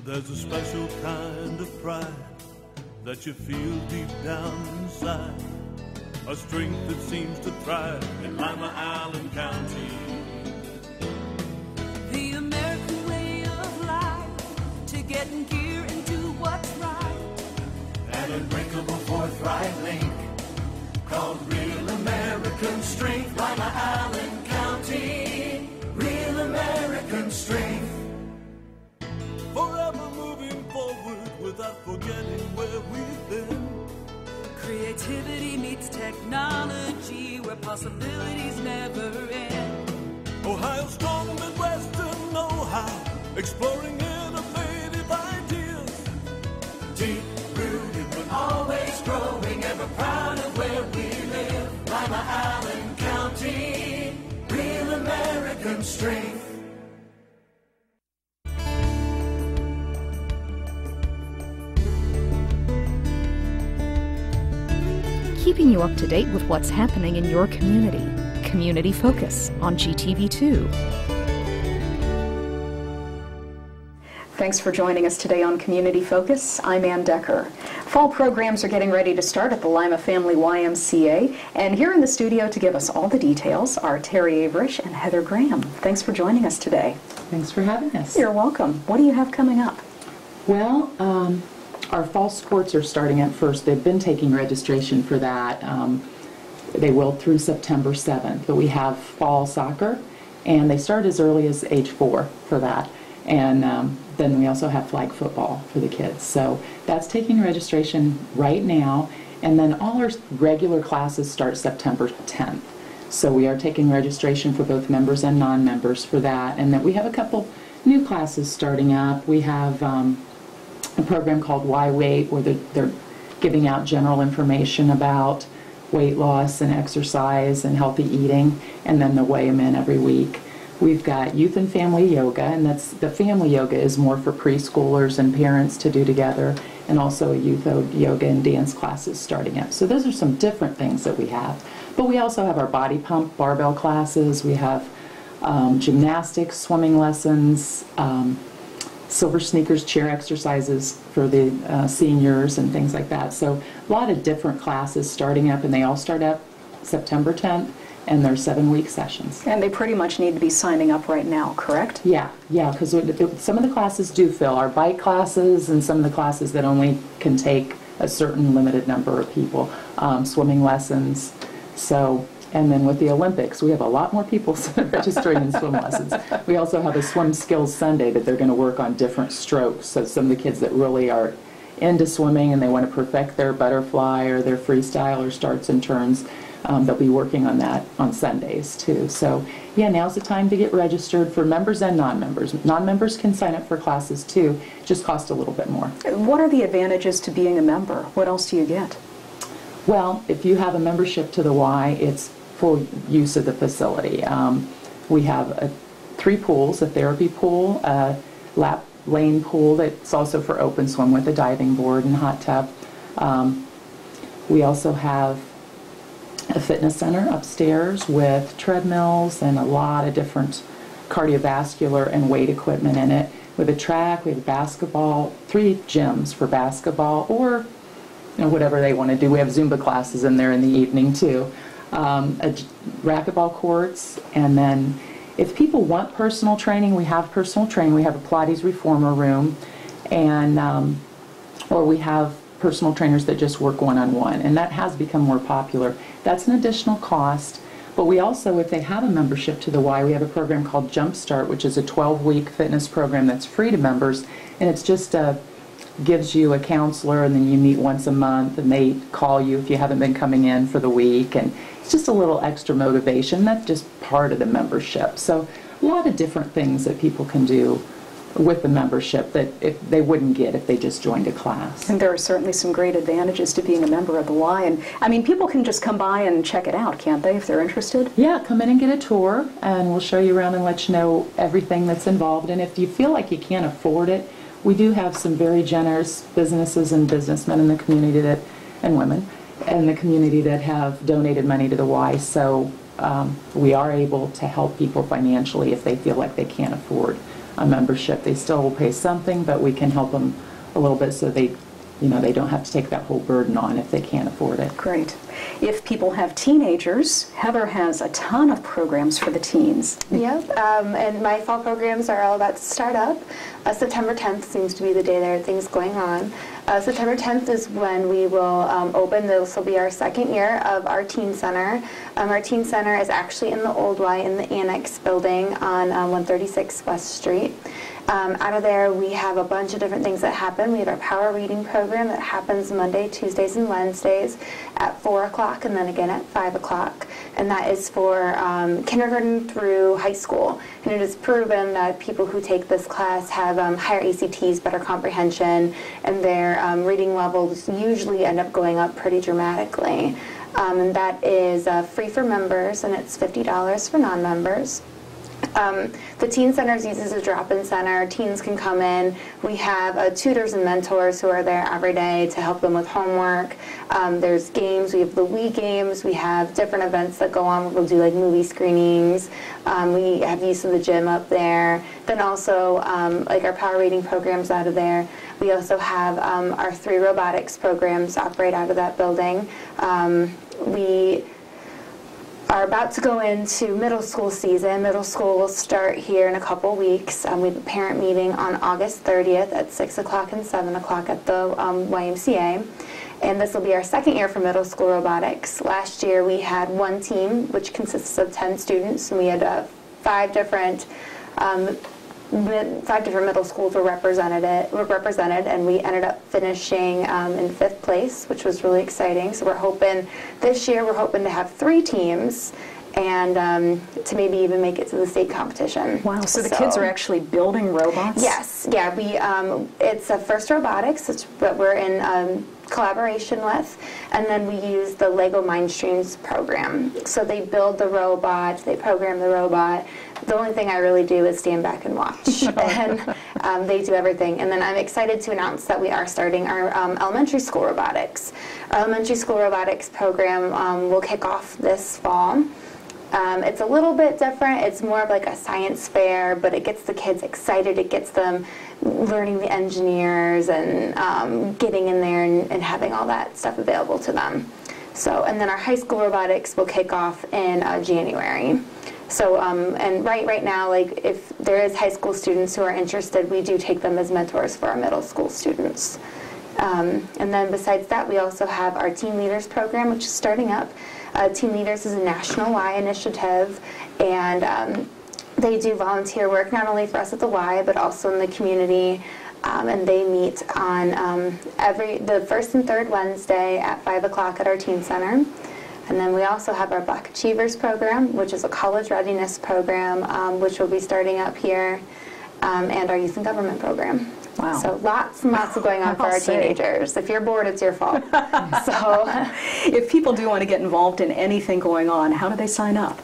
There's a special kind of pride that you feel deep down inside, a strength that seems to thrive in Lima, Allen County. The American way of life, to get in gear and do what's right. An unbreakable forthright link called real American strength. Lima, Allen County, real American strength. Forever moving forward without forgetting where we've been. Creativity meets technology, where possibilities never end. Ohio's strong Midwestern know-how, exploring innovative ideas. Deep rooted but always growing, ever proud of where we live. Lima, Allen County, real American strength. Keeping you up to date with what's happening in your community. Community Focus on GTV2. Thanks for joining us today on Community Focus. I'm Ann Decker. Fall programs are getting ready to start at the Lima Family YMCA, and here in the studio to give us all the details are Terri Averisch and Heather Graham. Thanks for joining us today. Thanks for having us. You're welcome. What do you have coming up? Well, our fall sports are starting at first. They've been taking registration for that. They will through September 7th. But we have fall soccer, and they start as early as age 4 for that. And then we also have flag football for the kids. So that's taking registration right now. And then all our regular classes start September 10th. So we are taking registration for both members and non-members for that. And then we have a couple new classes starting up. We have a program called Why Wait, where they're giving out general information about weight loss and exercise and healthy eating, and then they'll weigh them in every week. We've got youth and family yoga, and the family yoga is more for preschoolers and parents to do together, and also a youth yoga and dance classes starting up. So those are some different things that we have. But we also have our body pump barbell classes. We have gymnastics, swimming lessons, silver sneakers, chair exercises for the seniors and things like that. So a lot of different classes starting up, and they all start up September 10th, and they're 7-week sessions. And they pretty much need to be signing up right now, correct? Yeah, because some of the classes do fill. Our bike classes and some of the classes that only can take a certain limited number of people. Swimming lessons. So, and then with the Olympics, we have a lot more people registering in swim lessons. We also have a swim skills Sunday that they're going to work on different strokes. So some of the kids that really are into swimming and they want to perfect their butterfly or their freestyle or starts and turns, they'll be working on that on Sundays too. So yeah, now's the time to get registered for members and non-members. Non-members can sign up for classes too, it just costs a little bit more. What are the advantages to being a member? What else do you get? Well, if you have a membership to the Y, it's full use of the facility. We have 3 pools, a therapy pool, a lap lane pool that's also for open swim with a diving board and hot tub. We also have a fitness center upstairs with treadmills and a lot of different cardiovascular and weight equipment in it. With a track, we have basketball, 3 gyms for basketball, or whatever they want to do. We have Zumba classes in there in the evening too. Racquetball courts, and then if people want personal training, we have personal training. We have a Pilates reformer room, and or we have personal trainers that just work one-on-one, and that has become more popular. That's an additional cost, but we also, if they have a membership to the Y, we have a program called Jumpstart, which is a 12-week fitness program that's free to members, and it's just gives you a counselor, and then you meet once a month, and they call you if you haven't been coming in for the week, and it's just a little extra motivation. That's just part of the membership. So a lot of different things that people can do with the membership that if they wouldn't get if they just joined a class. And there are certainly some great advantages to being a member of the Y. And I mean, people can just come by and check it out, can't they, if they're interested? Yeah, come in and get a tour, and we'll show you around and let you know everything that's involved. And if you feel like you can't afford it, we do have some very generous businesses and businessmen in the community that, and women in the community that have donated money to the Y. So we are able to help people financially if they feel like they can't afford a membership. They still will pay something, but we can help them a little bit so they, they don't have to take that whole burden on if they can't afford it. Great. If people have teenagers, Heather has a ton of programs for the teens. Yep, and my fall programs are all about to start up. September 10th seems to be the day there are things going on. September 10th is when we will open. This will be our second year of our teen center. Our teen center is actually in the old Y in the Annex building on 136 West Street. Out of there, we have a bunch of different things that happen. We have our power reading program that happens Monday, Tuesdays, and Wednesdays at 4 o'clock and then again at 5 o'clock. And that is for kindergarten through high school. And it is proven that people who take this class have higher ACTs, better comprehension, and their reading levels usually end up going up pretty dramatically. And that is free for members, and it's $50 for non-members. The Teen Center is used as a drop-in center. Teens can come in. We have tutors and mentors who are there every day to help them with homework. There's games. We have the Wii games. We have different events that go on. We'll do like movie screenings. We have use of the gym up there. Then also like our power reading programs out of there. We also have our 3 robotics programs operate out of that building. We are about to go into middle school season. Middle school will start here in a couple weeks. We have a parent meeting on August 30th at 6 o'clock and 7 o'clock at the YMCA. And this will be our second year for middle school robotics. Last year we had one team, which consists of 10 students, and we had 5 different middle schools were represented, and we ended up finishing in 5th place, which was really exciting. So we're hoping this year to have 3 teams and to maybe even make it to the state competition. Wow! So the kids are actually building robots? Yes. Yeah. We it's First Robotics, it's what we're in collaboration with, and then we use the Lego Mindstreams program. So they build the robot, they program the robot. The only thing I really do is stand back and watch, and they do everything. And then I'm excited to announce that we are starting our elementary school robotics. Our elementary school robotics program will kick off this fall. It's a little bit different. It's more of like a science fair, but it gets the kids excited. It gets them learning the engineers and getting in there and having all that stuff available to them. So, and then our high school robotics will kick off in January. So, and right now, like if there is high school students who are interested, we do take them as mentors for our middle school students. And then besides that, we also have our Teen Leaders program, which is starting up. Teen Leaders is a national Y initiative, and they do volunteer work not only for us at the Y, but also in the community. And they meet on the first and third Wednesday at 5 o'clock at our Teen Center. And then we also have our Black Achievers program, which is a college readiness program, which will be starting up here, and our Youth in Government program. Wow. So lots and lots of going on for our teenagers. If you're bored, it's your fault. So, if people do want to get involved in anything going on, how do they sign up?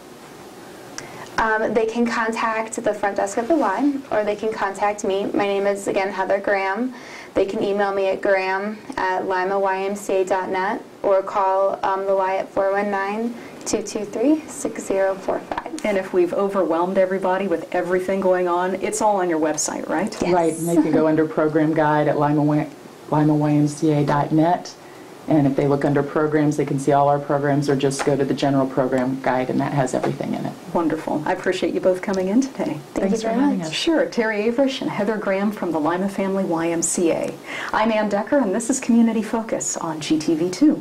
They can contact the front desk of the Y, or they can contact me. My name is, again, Heather Graham. They can email me at graham@limaymca.net or call the Y at 419-223-6045. And if we've overwhelmed everybody with everything going on, it's all on your website, right? Yes. Right, and they can go under program guide at limaymca.net. And if they look under programs, they can see all our programs, or just go to the general program guide, and that has everything in it. Wonderful. I appreciate you both coming in today. Thanks for having us. Sure. Terri Averisch and Heather Graham from the Lima Family YMCA. I'm Ann Decker, and this is Community Focus on GTV2.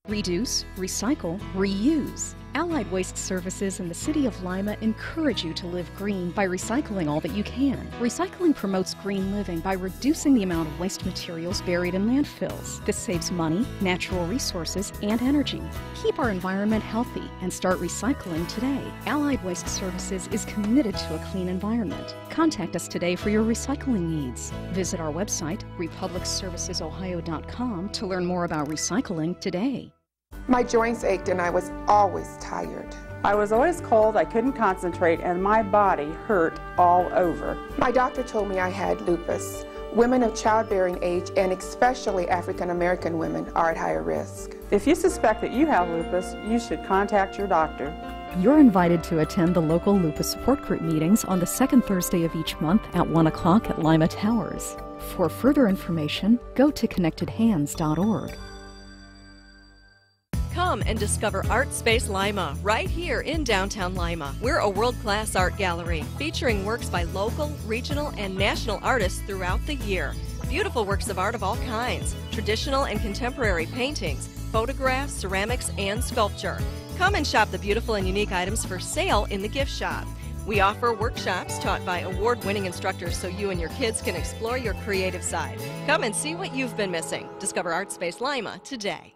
Reduce, recycle, reuse. Allied Waste Services and the City of Lima encourage you to live green by recycling all that you can. Recycling promotes green living by reducing the amount of waste materials buried in landfills. This saves money, natural resources, and energy. Keep our environment healthy and start recycling today. Allied Waste Services is committed to a clean environment. Contact us today for your recycling needs. Visit our website, republicservicesohio.com, to learn more about recycling today. My joints ached and I was always tired. I was always cold, I couldn't concentrate, and my body hurt all over. My doctor told me I had lupus. Women of childbearing age, and especially African American women, are at higher risk. If you suspect that you have lupus, you should contact your doctor. You're invited to attend the local lupus support group meetings on the second Thursday of each month at 1 o'clock at Lima Towers. For further information, go to connectedhands.org. Come and discover Art Space Lima right here in downtown Lima. We're a world-class art gallery featuring works by local, regional, and national artists throughout the year. Beautiful works of art of all kinds, traditional and contemporary paintings, photographs, ceramics, and sculpture. Come and shop the beautiful and unique items for sale in the gift shop. We offer workshops taught by award-winning instructors so you and your kids can explore your creative side. Come and see what you've been missing. Discover Art Space Lima today.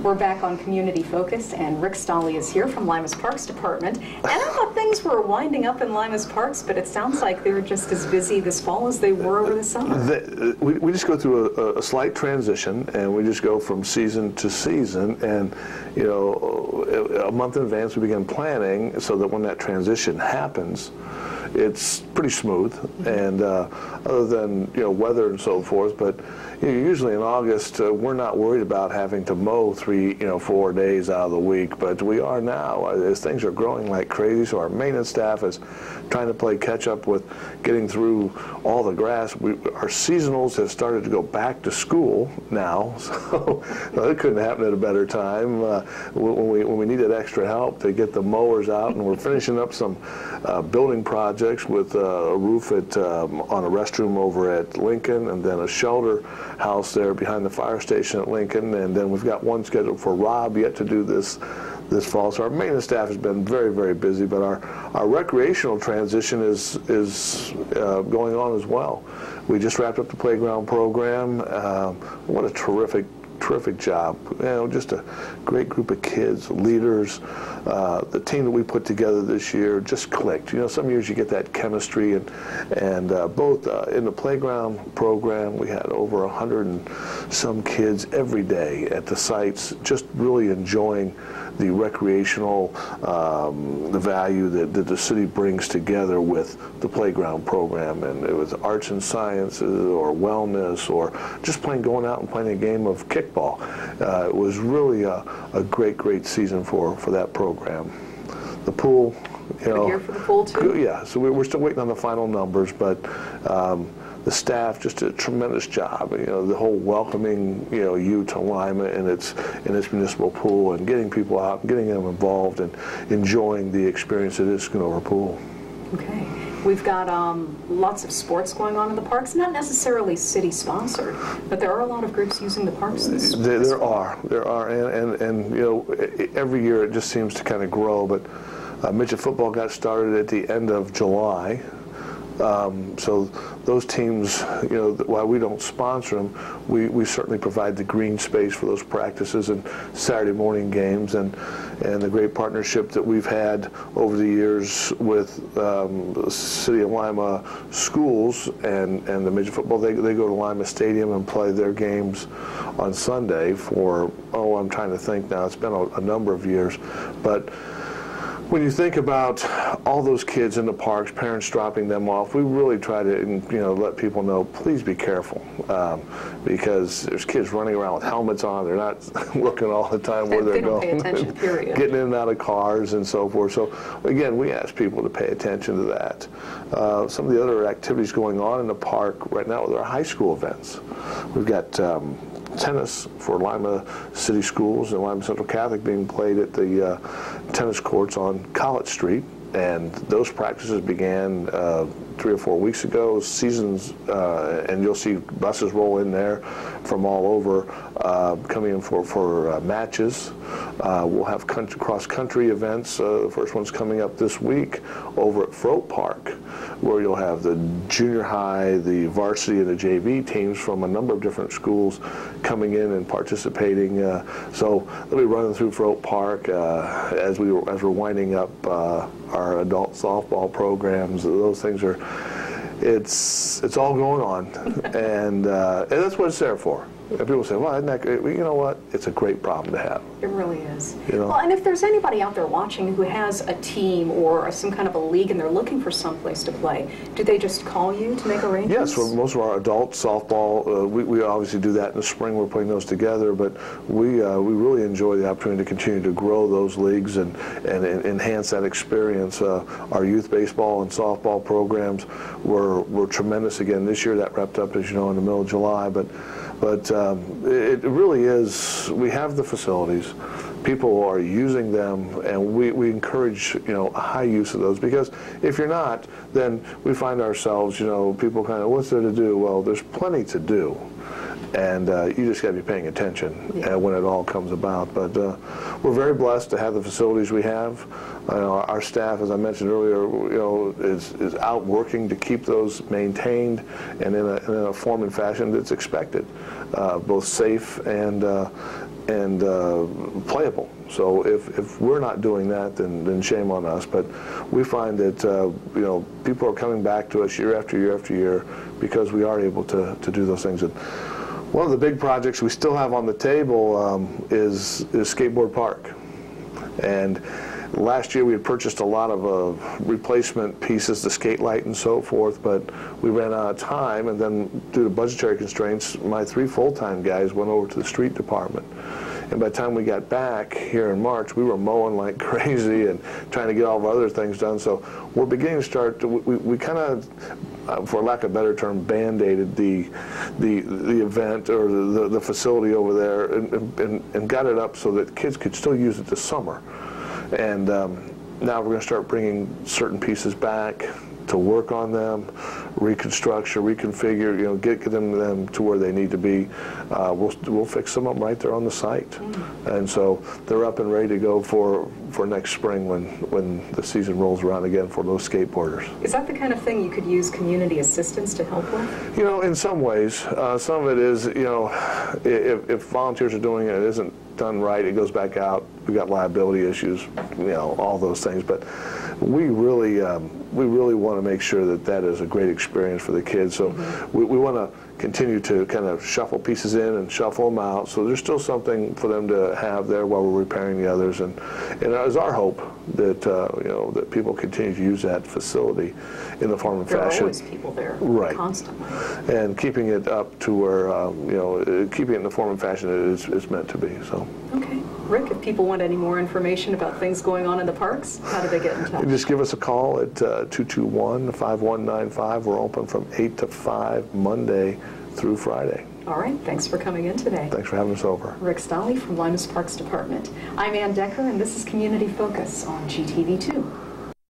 We're back on Community Focus, and Ric Stolly is here from Lima's Parks Department. And I thought things were winding up in Lima's parks, but it sounds like they're just as busy this fall as they were over the summer. We just go through a slight transition, and we just go from season to season. And, you know, a month in advance we begin planning so that when that transition happens, it's pretty smooth, and other than, you know, weather and so forth. But you know, usually in August we're not worried about having to mow 4 days out of the week, but we are now as things are growing like crazy. So our maintenance staff is trying to play catch up with getting through all the grass. Our seasonals have started to go back to school now, so it couldn't happen at a better time when we needed extra help to get the mowers out. And we're finishing up some building projects with a roof on a restroom over at Lincoln, and then a shelter house there behind the fire station at Lincoln, and then we've got one scheduled for Rob yet to do this fall. So our maintenance staff has been very, very busy, but our recreational transition is going on as well. We just wrapped up the playground program. What a terrific job. You know, just a great group of kids, leaders. The team that we put together this year just clicked. You know, some years you get that chemistry, and both in the playground program we had over 100 and some kids every day at the sites, just really enjoying the recreational, the value that the city brings together with the playground program. And it was arts and sciences or wellness or just going out and playing a game of kickball. It was really a great season for that program. The pool, you know, here for the pool too? Yeah, so we're still waiting on the final numbers, but the staff just did a tremendous job. You know, the whole welcoming, you know, you to Lima and its municipal pool, and getting people out and getting them involved and enjoying the experience that is Schoonover Pool. Okay. We've got lots of sports going on in the parks, not necessarily city-sponsored, but there are a lot of groups using the parks this There are, and you know, every year it just seems to kind of grow, but midget football got started at the end of July. So those teams, you know, while we don't sponsor them, we certainly provide the green space for those practices and Saturday morning games, and the great partnership that we've had over the years with the City of Lima schools and the midget football. They go to Lima Stadium and play their games on Sunday for, I'm trying to think now, it's been a number of years, but when you think about all those kids in the parks, parents dropping them off, we really try to, you know, let people know, please be careful, because there's kids running around with helmets on. They're not looking all the time where they're going. They don't pay attention, period. Getting in and out of cars and so forth. So again, we ask people to pay attention to that. Some of the other activities going on in the park right now are our high school events. We've got tennis for Lima City Schools and Lima Central Catholic being played at the tennis courts on College Street, and those practices began 3 or 4 weeks ago. Seasons, and you'll see buses roll in there from all over coming in for matches. We'll have cross-country events. The first one's coming up this week over at Froat Park, where you'll have the junior high, the varsity, and the JV teams from a number of different schools coming in and participating. So they'll be running through Froat Park as we're winding up our adult softball programs. Those things are, it's all going on, and that's what it's there for. And people say, well, isn't that great? Well, you know what? It's a great problem to have. It really is. You know? Well, and if there's anybody out there watching who has a team or some kind of a league and they're looking for someplace to play, do they just call you to make arrangements? Yes, for most of our adult softball, we obviously do that in the spring. We're putting those together, but we really enjoy the opportunity to continue to grow those leagues and enhance that experience. Our youth baseball and softball programs were tremendous again this year. That wrapped up, as you know, in the middle of July, but it really is, we have the facilities, people are using them, and we encourage, a high use of those, because if you're not, then we find ourselves, people kind of, what's there to do? Well, there's plenty to do, and you just got to be paying attention when it all comes about. But we're very blessed to have the facilities we have. Our staff, as I mentioned earlier, is out working to keep those maintained and in a form and fashion that's expected, both safe and playable. So if we're not doing that, then shame on us. But we find that people are coming back to us year after year after year because we are able to do those things. And one of the big projects we still have on the table is Skateboard Park. And last year we had purchased a lot of replacement pieces, the skate light and so forth, but we ran out of time, and then due to budgetary constraints, my 3 full-time guys went over to the street department. And by the time we got back here in March, we were mowing like crazy and trying to get all of our other things done. So we're beginning to start, we kind of, for lack of a better term, band-aided the event or the facility over there and got it up so that kids could still use it this summer. And now we're going to start bringing certain pieces back to work on them, reconstruction, reconfigure, get them to where they need to be. We'll fix some of them right there on the site. And so they're up and ready to go for next spring when the season rolls around again for those skateboarders. Is that the kind of thing you could use community assistance to help with? In some ways. Some of it is, if volunteers are doing it, it isn't done right, it goes back out. We've got liability issues, all those things. But we really want to make sure that is a great experience for the kids. So we want to continue to kind of shuffle pieces in and shuffle them out. So there's still something for them to have there while we're repairing the others. And it is our hope that that people continue to use that facility in the form and fashion. There are always people there, constantly. And keeping it up to where keeping it in the form and fashion it is meant to be. So. Okay. Rick, if people want any more information about things going on in the parks, how do they get in touch? Just give us a call at 221-5195. We're open from 8 to 5 Monday through Friday. All right. Thanks for coming in today. Thanks for having us over. Ric Stolly from Lima's Parks Department. I'm Ann Decker, and this is Community Focus on GTV2.